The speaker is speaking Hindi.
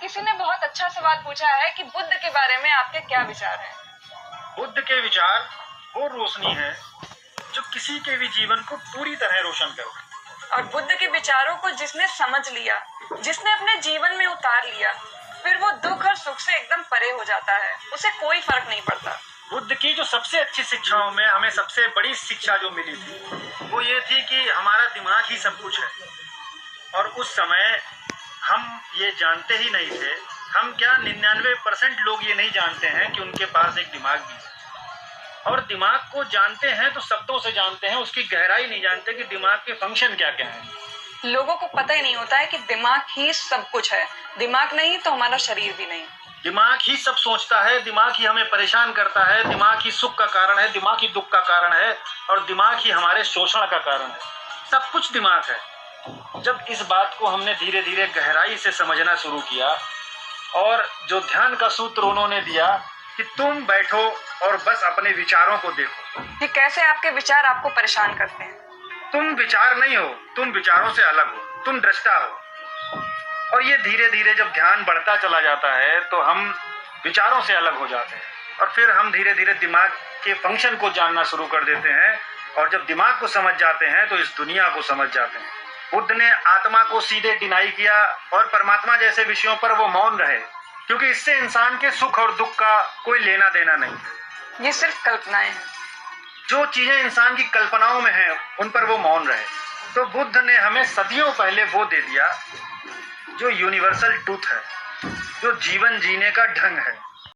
किसी ने बहुत अच्छा सवाल पूछा है कि बुद्ध के बारे में आपके क्या विचार हैं? बुद्ध के विचार वो रोशनी है जो किसी के भी जीवन को पूरी तरह रोशन करे। और बुद्ध के विचारों को जिसने समझ लिया, जिसने अपने जीवन में उतार लिया, फिर वो दुख और सुख से एकदम परे हो जाता है, उसे कोई फर्क नहीं पड़ता। बुद्ध की जो सबसे अच्छी शिक्षाओं में हमें सबसे बड़ी शिक्षा जो मिली थी वो ये थी कि हमारा दिमाग ही सब कुछ है। और उस समय हम ये जानते ही नहीं थे, हम क्या 99% लोग ये नहीं जानते हैं कि उनके पास एक दिमाग भी है। और दिमाग को जानते हैं तो शब्दों से जानते हैं, उसकी गहराई नहीं जानते कि दिमाग के फंक्शन क्या क्या है। लोगों को पता ही नहीं होता है कि दिमाग ही सब कुछ है। दिमाग नहीं तो हमारा शरीर भी नहीं। दिमाग ही सब सोचता है, दिमाग ही हमें परेशान करता है, दिमाग ही सुख का कारण है, दिमाग ही दुख का कारण है, और दिमाग ही हमारे शोषण का कारण है। सब कुछ दिमाग है। जब इस बात को हमने धीरे धीरे गहराई से समझना शुरू किया, और जो ध्यान का सूत्र उन्होंने दिया कि तुम बैठो और बस अपने विचारों को देखो कि कैसे आपके विचार आपको परेशान करते हैं। तुम विचार नहीं हो, तुम विचारों से अलग हो, तुम दृष्टा हो। और ये धीरे धीरे जब ध्यान बढ़ता चला जाता है तो हम विचारों से अलग हो जाते हैं, और फिर हम धीरे धीरे दिमाग के फंक्शन को जानना शुरू कर देते हैं। और जब दिमाग को समझ जाते हैं तो इस दुनिया को समझ जाते हैं। बुद्ध ने आत्मा को सीधे डिनाई किया और परमात्मा जैसे विषयों पर वो मौन रहे, क्योंकि इससे इंसान के सुख और दुख का कोई लेना देना नहीं। ये सिर्फ कल्पनाएं हैं। जो चीजें इंसान की कल्पनाओं में हैं उन पर वो मौन रहे। तो बुद्ध ने हमें सदियों पहले वो दे दिया जो यूनिवर्सल ट्रूथ है, जो जीवन जीने का ढंग है।